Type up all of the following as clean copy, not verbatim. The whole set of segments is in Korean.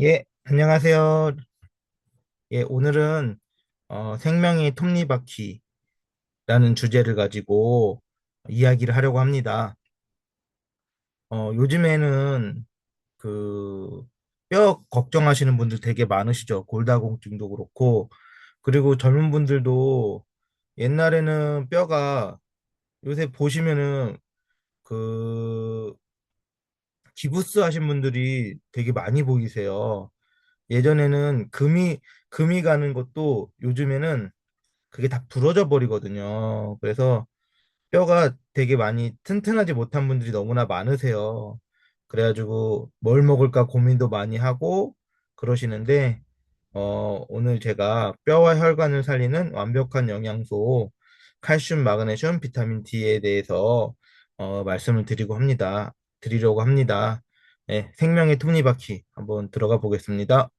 예, 안녕하세요. 예, 오늘은 생명의 톱니바퀴라는 주제를 가지고 이야기를 하려고 합니다. 요즘에는 그 뼈 걱정하시는 분들 되게 많으시죠. 골다공증도 그렇고, 그리고 젊은 분들도 옛날에는 뼈가 요새 보시면은 그 기부스 하신 분들이 되게 많이 보이세요. 예전에는 금이 가는 것도 요즘에는 그게 다 부러져 버리거든요. 그래서 뼈가 되게 많이 튼튼하지 못한 분들이 너무나 많으세요. 그래가지고 뭘 먹을까 고민도 많이 하고 그러시는데, 오늘 제가 뼈와 혈관을 살리는 완벽한 영양소, 칼슘, 마그네슘, 비타민 D에 대해서 드리려고 합니다. 네, 생명의 톱니바퀴 한번 들어가 보겠습니다.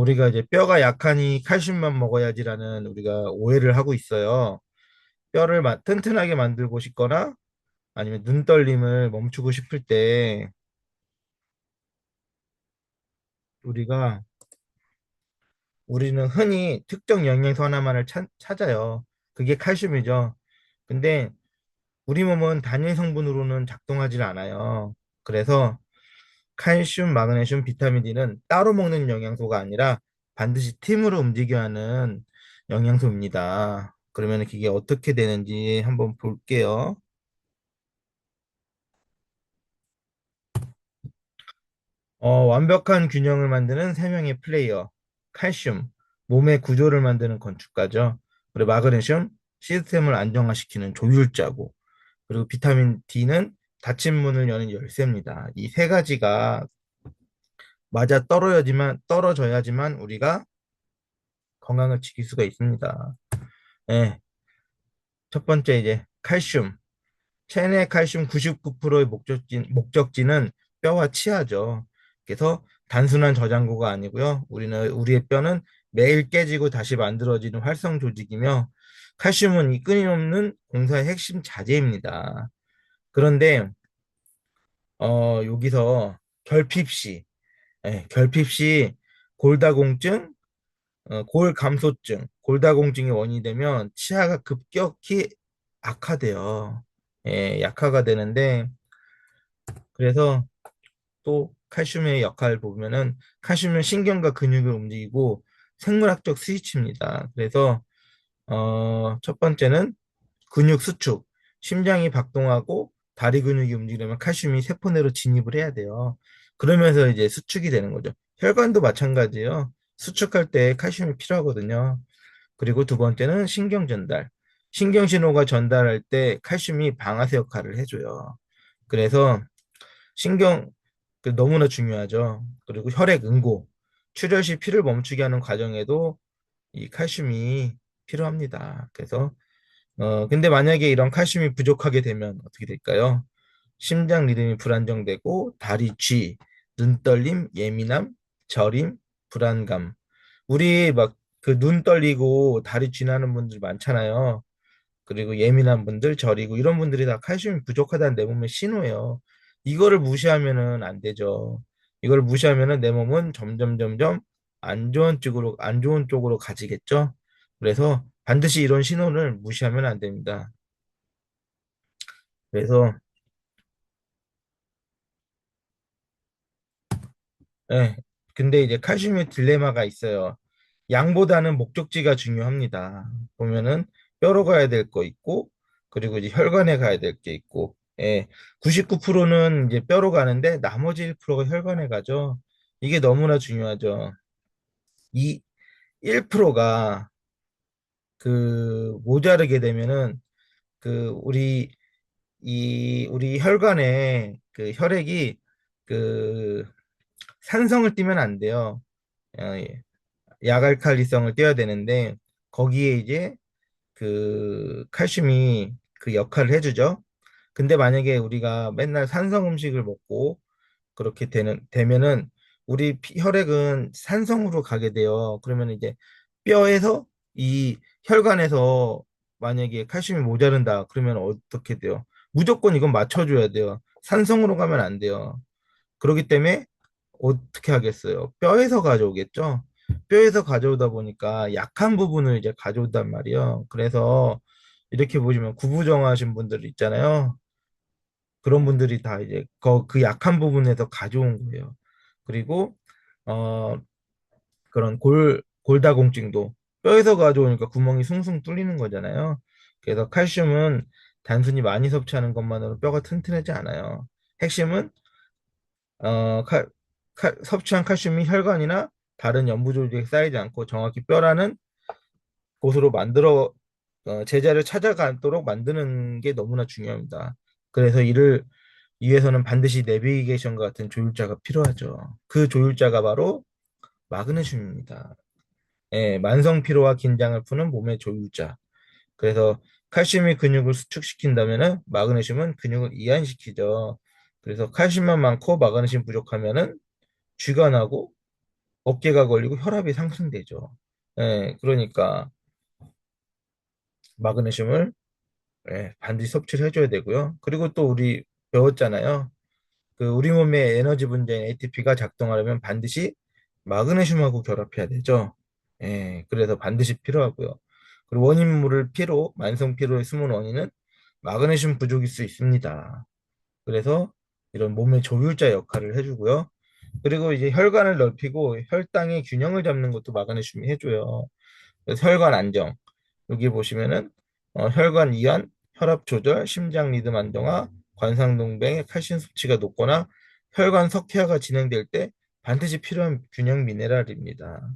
우리가 이제 뼈가 약하니 칼슘만 먹어야지라는 우리가 오해를 하고 있어요. 튼튼하게 만들고 싶거나 아니면 눈떨림을 멈추고 싶을 때 우리가 우리는 흔히 특정 영양소 하나만을 찾아요. 그게 칼슘이죠. 근데 우리 몸은 단일 성분으로는 작동하지 않아요. 그래서 칼슘, 마그네슘, 비타민 D는 따로 먹는 영양소가 아니라 반드시 팀으로 움직여야 하는 영양소입니다. 그러면 그게 어떻게 되는지 한번 볼게요. 완벽한 균형을 만드는 세 명의 플레이어. 칼슘, 몸의 구조를 만드는 건축가죠. 그리고 마그네슘, 시스템을 안정화시키는 조율자고. 그리고 비타민 D는 닫힌 문을 여는 열쇠입니다. 이 세 가지가 떨어져야지만 우리가 건강을 지킬 수가 있습니다. 네, 첫 번째 이제 칼슘. 체내 칼슘 99%의 목적지는 뼈와 치아죠. 그래서 단순한 저장고가 아니고요. 우리의 뼈는 매일 깨지고 다시 만들어지는 활성 조직이며 칼슘은 이 끊임없는 공사의 핵심 자재입니다. 그런데 여기서 결핍 시, 결핍 시 골다공증, 골감소증, 골다공증이 원인이 되면 치아가 급격히 악화돼요. 약화가 되는데 그래서 또 칼슘의 역할을 보면은 칼슘은 신경과 근육을 움직이고 생물학적 스위치입니다. 그래서 첫 번째는 근육 수축, 심장이 박동하고 다리 근육이 움직이려면 칼슘이 세포 내로 진입을 해야 돼요. 그러면서 이제 수축이 되는 거죠. 혈관도 마찬가지예요. 수축할 때 칼슘이 필요하거든요. 그리고 두 번째는 신경 전달. 신경 신호가 전달할 때 칼슘이 방아쇠 역할을 해줘요. 그래서 신경 너무나 중요하죠. 그리고 혈액 응고, 출혈 시 피를 멈추게 하는 과정에도 이 칼슘이 필요합니다. 그래서 근데 만약에 이런 칼슘이 부족하게 되면 어떻게 될까요? 심장 리듬이 불안정되고 다리 쥐, 눈떨림, 예민함, 저림, 불안감. 우리 막 그 눈 떨리고 다리 쥐나는 분들 많잖아요. 그리고 예민한 분들, 저리고 이런 분들이 다 칼슘이 부족하다는 내 몸의 신호예요. 이거를 무시하면은 안 되죠. 이걸 무시하면은 내 몸은 점점 안 좋은 쪽으로 가지겠죠. 그래서 반드시 이런 신호를 무시하면 안 됩니다. 그래서 예. 근데 이제 칼슘의 딜레마가 있어요. 양보다는 목적지가 중요합니다. 보면은 뼈로 가야 될 거 있고, 그리고 이제 혈관에 가야 될 게 있고, 99%는 이제 뼈로 가는데 나머지 1%가 혈관에 가죠. 이게 너무나 중요하죠. 이 1%가 그 모자르게 되면은 그 우리 혈관에 그 혈액이 그 산성을 띠면 안 돼요. 예. 약알칼리성을 떼야 되는데 거기에 이제 그 칼슘이 그 역할을 해주죠. 근데 만약에 우리가 맨날 산성 음식을 먹고 그렇게 되면은 혈액은 산성으로 가게 돼요. 그러면 이제 뼈에서 이 혈관에서 만약에 칼슘이 모자른다 그러면 어떻게 돼요? 무조건 이건 맞춰줘야 돼요. 산성으로 가면 안 돼요. 그렇기 때문에 어떻게 하겠어요? 뼈에서 가져오겠죠? 뼈에서 가져오다 보니까 약한 부분을 이제 가져온단 말이에요. 그래서 이렇게 보시면 구부정하신 분들 있잖아요. 그런 분들이 다 이제 그 약한 부분에서 가져온 거예요. 그리고 어 그런 골다공증도 뼈에서 가져오니까 구멍이 숭숭 뚫리는 거잖아요. 그래서 칼슘은 단순히 많이 섭취하는 것만으로 뼈가 튼튼하지 않아요. 핵심은 칼, 섭취한 칼슘이 혈관이나 다른 연부 조직에 쌓이지 않고 정확히 뼈라는 곳으로 제자를 찾아가도록 만드는 게 너무나 중요합니다. 그래서 이를 위해서는 반드시 내비게이션과 같은 조율자가 필요하죠. 그 조율자가 바로 마그네슘입니다. 예, 만성 피로와 긴장을 푸는 몸의 조율자. 그래서 칼슘이 근육을 수축시킨다면은 마그네슘은 근육을 이완시키죠. 그래서 칼슘만 많고 마그네슘 부족하면은 쥐가 나고 어깨가 걸리고 혈압이 상승되죠. 예, 그러니까 마그네슘을 반드시 섭취를 해줘야 되고요. 그리고 또 우리 배웠잖아요. 그 우리 몸의 에너지 분자인 ATP가 작동하려면 반드시 마그네슘하고 결합해야 되죠. 그래서 반드시 필요하고요. 그리고 만성 피로의 숨은 원인은 마그네슘 부족일 수 있습니다. 그래서 이런 몸의 조율자 역할을 해주고요. 그리고 이제 혈관을 넓히고 혈당의 균형을 잡는 것도 마그네슘이 해줘요. 그래서 혈관 안정. 여기 보시면은 혈관 이완, 혈압 조절, 심장 리듬 안정화, 관상동맥의 칼슘 수치가 높거나 혈관 석회화가 진행될 때 반드시 필요한 균형 미네랄입니다.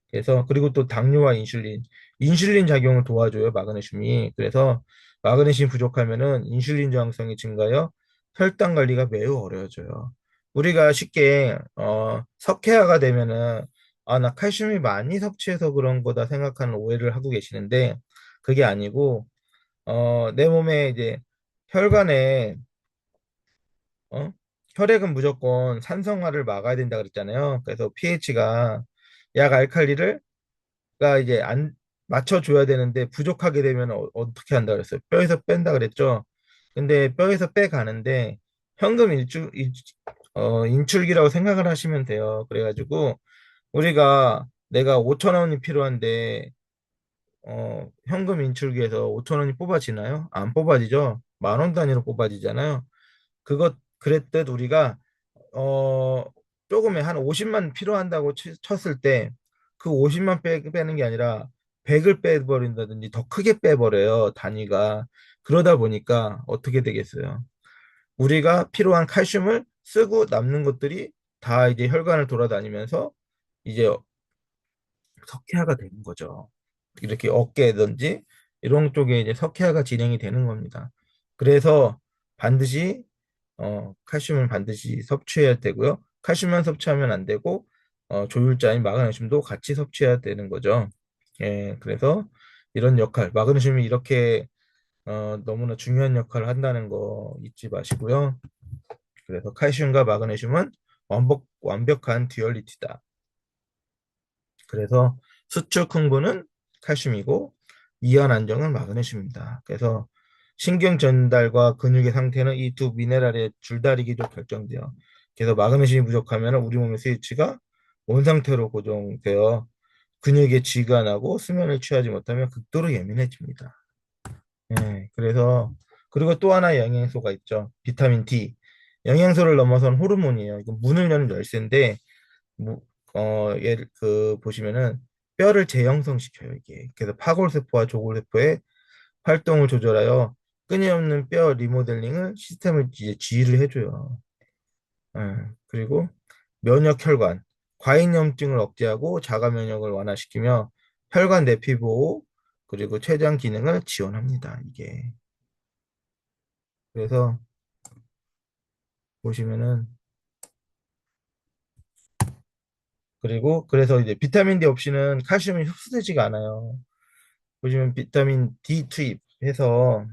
그래서 그리고 또 당뇨와 인슐린 작용을 도와줘요, 마그네슘이. 그래서 마그네슘 부족하면은 인슐린 저항성이 증가하여 혈당 관리가 매우 어려워져요. 우리가 쉽게 석회화가 되면은 나 칼슘이 많이 섭취해서 그런 거다 생각하는 오해를 하고 계시는데 그게 아니고 내 몸에 이제 혈관에 어? 혈액은 무조건 산성화를 막아야 된다 그랬잖아요. 그래서 pH가 약 알칼리를 가 이제 안 맞춰줘야 되는데 부족하게 되면 떻게 한다 그랬어요? 뼈에서 뺀다 그랬죠. 근데 뼈에서 빼가는데 현금 인출기라고 생각을 하시면 돼요. 그래가지고 우리가 내가 5천 원이 필요한데 현금 인출기에서 5천 원이 뽑아지나요? 안 뽑아지죠. 만 원 단위로 뽑아지잖아요. 그랬듯 우리가 어 조금에 한 50만 필요한다고 쳤을 때 그 50만 빼는 게 아니라 100을 빼버린다든지 더 크게 빼버려요, 단위가. 그러다 보니까 어떻게 되겠어요? 우리가 필요한 칼슘을 쓰고 남는 것들이 다 이제 혈관을 돌아다니면서 이제 석회화가 되는 거죠. 이렇게 어깨든지 이런 쪽에 이제 석회화가 진행이 되는 겁니다. 그래서 반드시 칼슘을 반드시 섭취해야 되고요. 칼슘만 섭취하면 안 되고 조율자인 마그네슘도 같이 섭취해야 되는 거죠. 그래서 이런 역할, 마그네슘이 이렇게 너무나 중요한 역할을 한다는 거 잊지 마시고요. 그래서 칼슘과 마그네슘은 완벽한 듀얼리티다. 그래서 수축 흥분은 칼슘이고 이완 안정은 마그네슘입니다. 그래서 신경 전달과 근육의 상태는 이 두 미네랄의 줄다리기로 결정돼요. 그래서 마그네슘이 부족하면 우리 몸의 스위치가 원상태로 고정되어 근육에 쥐가 나고 수면을 취하지 못하면 극도로 예민해집니다. 그래서 그리고 또 하나의 영양소가 있죠. 비타민 D. 영양소를 넘어선 호르몬이에요. 이거 문을 여는 열쇠인데 뭐, 보시면은 뼈를 재형성시켜요, 이게. 그래서 파골세포와 조골세포의 활동을 조절하여 끊임없는 뼈 리모델링을 시스템을 이제 지휘를 해줘요. 그리고 면역혈관, 과잉염증을 억제하고 자가 면역을 완화시키며 혈관 내피 보호 그리고 췌장 기능을 지원합니다, 이게. 그래서 보시면은 그리고 그래서 이제 비타민 D 없이는 칼슘이 흡수되지가 않아요. 보시면 비타민 D 투입해서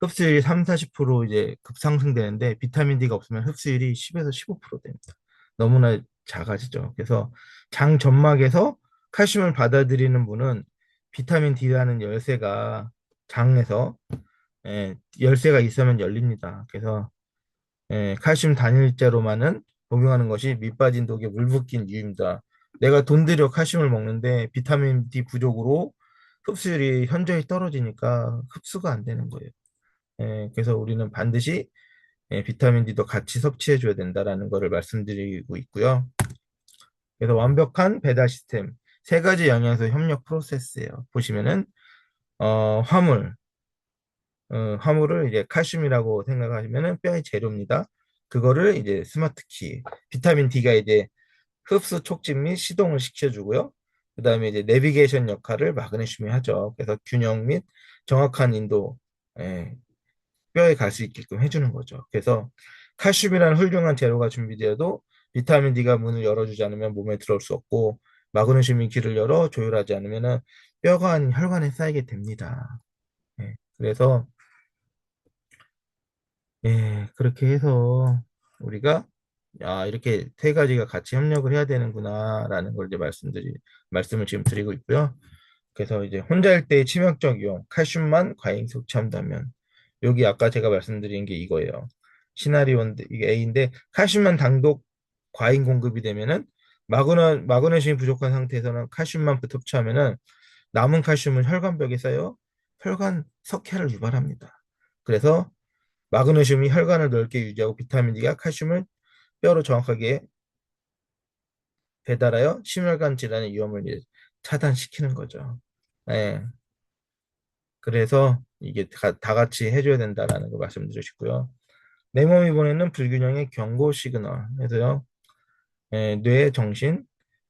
흡수율이 3, 40% 이제 급상승되는데 비타민 D가 없으면 흡수율이 10에서 15% 됩니다. 너무나 작아지죠. 그래서 장 점막에서 칼슘을 받아들이는 분은 비타민 D라는 열쇠가 장에서 열쇠가 있으면 열립니다. 그래서 칼슘 단일제로만은 복용하는 것이 밑 빠진 독에 물 붓긴 이유입니다. 내가 돈 들여 칼슘을 먹는데 비타민 D 부족으로 흡수율이 현저히 떨어지니까 흡수가 안 되는 거예요. 그래서 우리는 반드시 비타민 D도 같이 섭취해 줘야 된다라는 것을 말씀드리고 있고요. 그래서 완벽한 배달 시스템 세 가지 영양소 협력 프로세스예요. 보시면은 화물, 화물을 이제 칼슘이라고 생각하시면은 뼈의 재료입니다. 그거를 이제 스마트 키, 비타민 D가 이제 흡수 촉진 및 시동을 시켜주고요. 그 다음에 이제 내비게이션 역할을 마그네슘이 하죠. 그래서 균형 및 정확한 인도, 예, 뼈에 갈 수 있게끔 해주는 거죠. 그래서 칼슘이라는 훌륭한 재료가 준비되어도 비타민 D가 문을 열어주지 않으면 몸에 들어올 수 없고 마그네슘이 길을 열어 조율하지 않으면 뼈가 아닌 혈관에 쌓이게 됩니다. 그래서 그렇게 해서 우리가 이렇게 세 가지가 같이 협력을 해야 되는구나라는 걸 이제 말씀을 지금 드리고 있고요. 그래서 이제 혼자일 때의 치명적 이용, 칼슘만 과잉 섭취한다면 여기 아까 제가 말씀드린 게 이거예요. 시나리오인데 이게 A인데 칼슘만 단독 과잉 공급이 되면은 마그네슘이 부족한 상태에서는 칼슘만 섭취하면은 남은 칼슘은 혈관벽에 쌓여 혈관 석회를 유발합니다. 그래서 마그네슘이 혈관을 넓게 유지하고 비타민 D가 칼슘을 뼈로 정확하게 배달하여 심혈관 질환의 위험을 이제 차단시키는 거죠. 예. 그래서 이게 다 같이 해줘야 된다라는 거 말씀드리고 싶고요. 내 몸이 보내는 불균형의 경고 시그널 해서요. 뇌, 정신,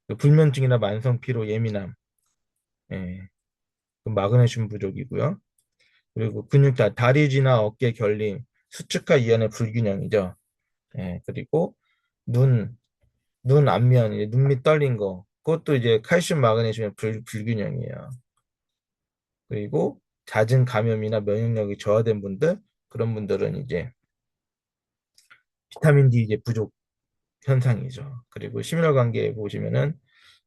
그 불면증이나 만성 피로, 예민함, 예, 그 마그네슘 부족이고요. 그리고 다리쥐나 어깨 결림, 수축과 이완의 불균형이죠. 그리고 눈, 눈 안면, 이제 눈밑 떨린 거, 그것도 이제 칼슘, 마그네슘의 불균형이에요. 그리고 잦은 감염이나 면역력이 저하된 분들, 그런 분들은 이제 비타민 D 이제 부족 현상이죠. 그리고 심혈관계에 보시면은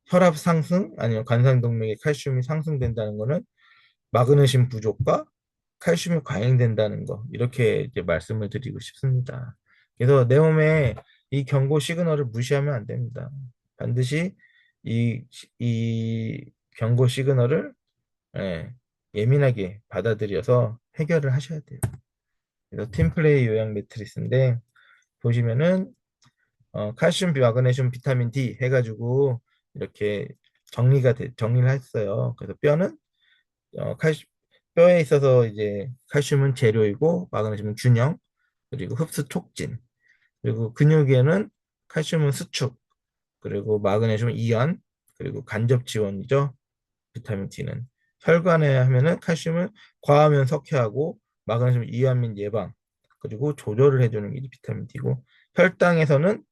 혈압 상승 아니면 관상동맥에 칼슘이 상승된다는 거는 마그네슘 부족과 칼슘이 과잉된다는 거 이렇게 이제 말씀을 드리고 싶습니다. 그래서 내 몸에 이 경고 시그널을 무시하면 안 됩니다. 반드시 이, 이 경고 시그널을 예, 예민하게 받아들여서 해결을 하셔야 돼요. 그래서 팀플레이 요약 매트리스인데 보시면은 칼슘, 마그네슘, 비타민 D 해가지고 이렇게 정리를 했어요. 그래서 뼈는 칼슘, 뼈에 있어서 이제 칼슘은 재료이고 마그네슘은 균형, 그리고 흡수 촉진, 그리고 근육에는 칼슘은 수축, 그리고 마그네슘은 이완, 그리고 간접 지원이죠. 비타민 D는 혈관에 하면은 칼슘을 과하면 석회하고 마그네슘 이완 및 예방 그리고 조절을 해주는 게 비타민 D고 혈당에서는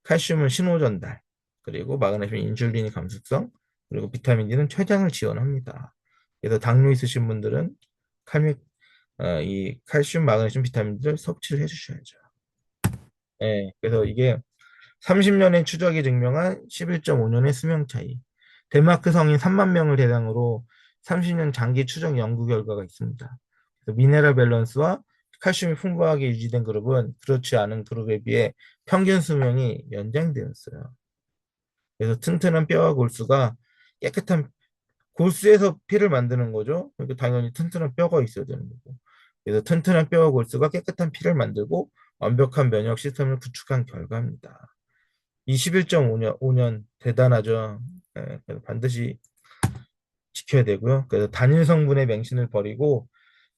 칼슘은 신호 전달 그리고 마그네슘 인슐린 감수성 그리고 비타민 D는 췌장을 지원합니다. 그래서 당뇨 있으신 분들은 칼슘 이 칼슘, 마그네슘, 비타민들을 섭취를 해주셔야죠. 그래서 이게 30년의 추적이 증명한 11.5년의 수명 차이. 덴마크 성인 3만 명을 대상으로 30년 장기 추적 연구 결과가 있습니다. 그래서 미네랄 밸런스와 칼슘이 풍부하게 유지된 그룹은 그렇지 않은 그룹에 비해 평균 수명이 연장되었어요. 그래서 튼튼한 뼈와 골수가 깨끗한 골수에서 피를 만드는 거죠. 그러니까 당연히 튼튼한 뼈가 있어야 되는 거고. 그래서 튼튼한 뼈와 골수가 깨끗한 피를 만들고 완벽한 면역 시스템을 구축한 결과입니다. 21.5년 5년 대단하죠. 그래서 반드시 지켜야 되고요. 그래서 단일 성분의 맹신을 버리고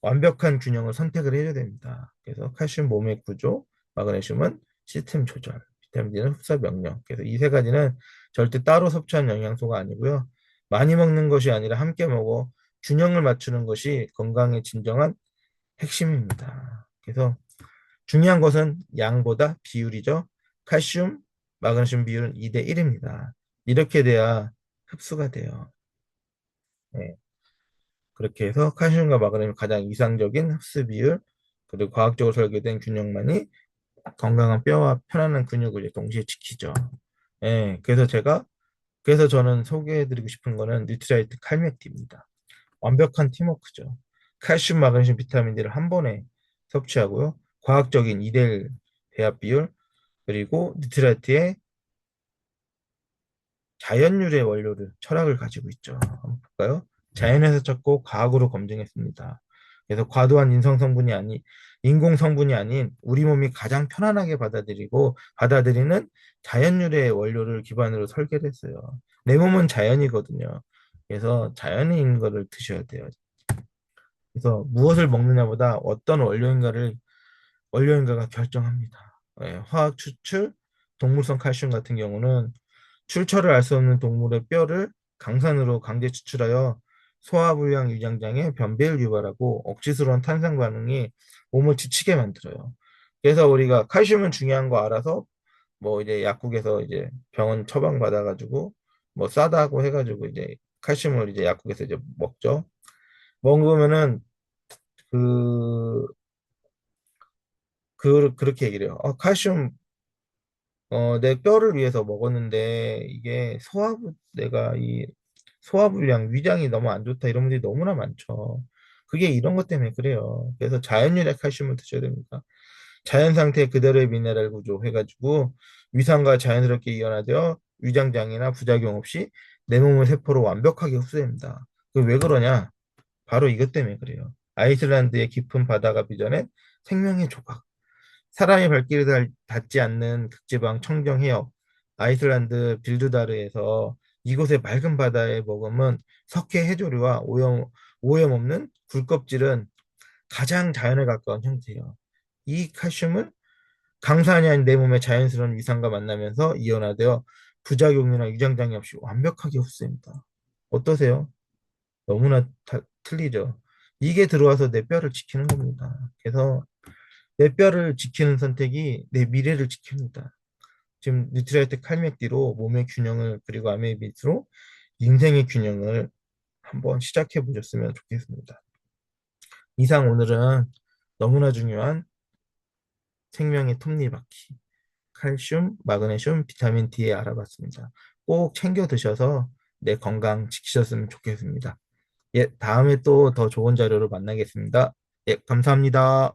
완벽한 균형을 선택을 해야 됩니다. 그래서 칼슘 몸의 구조, 마그네슘은 시스템 조절, 비타민 D는 흡사 명령. 그래서 이 세 가지는 절대 따로 섭취한 영양소가 아니고요. 많이 먹는 것이 아니라 함께 먹어 균형을 맞추는 것이 건강의 진정한 핵심입니다. 그래서 중요한 것은 양보다 비율이죠. 칼슘, 마그네슘 비율은 2대 1입니다. 이렇게 돼야 흡수가 돼요. 네. 그렇게 해서 칼슘과 마그네슘 가장 이상적인 흡수 비율, 그리고 과학적으로 설계된 균형만이 건강한 뼈와 편안한 근육을 동시에 지키죠. 그래서 저는 소개해드리고 싶은 거는 뉴트라이트 칼맥티입니다. 완벽한 팀워크죠. 칼슘, 마그네슘, 비타민 D를 한 번에 섭취하고요. 과학적인 이대1 배합 비율, 그리고 니트라이트의 자연유래 원료를 철학을 가지고 있죠. 한번 볼까요? 자연에서 찾고 과학으로 검증했습니다. 그래서 과도한 인성 성분이 아닌 인공 성분이 아닌 우리 몸이 가장 편안하게 받아들이는 자연유래 원료를 기반으로 설계를 했어요. 내 몸은 자연이거든요. 그래서 자연인 거를 드셔야 돼요. 그래서 무엇을 먹느냐보다 어떤 원료인가가 결정합니다. 예, 화학 추출, 동물성 칼슘 같은 경우는 출처를 알 수 없는 동물의 뼈를 강산으로 강제 추출하여 소화불량 위장장애, 변비를 유발하고 억지스러운 탄산 반응이 몸을 지치게 만들어요. 그래서 우리가 칼슘은 중요한 거 알아서 뭐 이제 약국에서 이제 병원 처방 받아가지고 뭐 싸다고 해가지고 이제 칼슘을 이제 약국에서 이제 먹죠. 먹으면은 그, 그렇게 얘기를 해요. 칼슘 내 뼈를 위해서 먹었는데 이게 내가 이 소화불량, 위장이 너무 안 좋다 이런 분들이 너무나 많죠. 그게 이런 것 때문에 그래요. 그래서 자연유래 칼슘을 드셔야 됩니다. 자연 상태 그대로의 미네랄 구조 해가지고 위산과 자연스럽게 이완하되어 위장장애나 부작용 없이 내 몸의 세포로 완벽하게 흡수됩니다. 그 왜 그러냐? 바로 이것 때문에 그래요. 아이슬란드의 깊은 바다가 빚어낸 생명의 조각. 사람의 발길을 닿지 않는 극지방 청정 해역 아이슬란드 빌드다르에서 이곳의 맑은 바다에 머금은 석회 해조류와 오염 없는 굴껍질은 가장 자연에 가까운 형태예요. 이 칼슘은 강산이 아닌 내 몸의 자연스러운 위산과 만나면서 이온화되어 부작용이나 위장장애 없이 완벽하게 흡수됩니다. 어떠세요? 너무나 틀리죠. 이게 들어와서 내 뼈를 지키는 겁니다. 그래서 내 뼈를 지키는 선택이 내 미래를 지킵니다. 지금 뉴트리아이트 칼맥디로 몸의 균형을 그리고 아메이비스로 인생의 균형을 한번 시작해 보셨으면 좋겠습니다. 이상 오늘은 너무나 중요한 생명의 톱니바퀴 칼슘, 마그네슘, 비타민 D에 알아봤습니다. 꼭 챙겨 드셔서 내 건강 지키셨으면 좋겠습니다. 예, 다음에 또 더 좋은 자료로 만나겠습니다. 예, 감사합니다.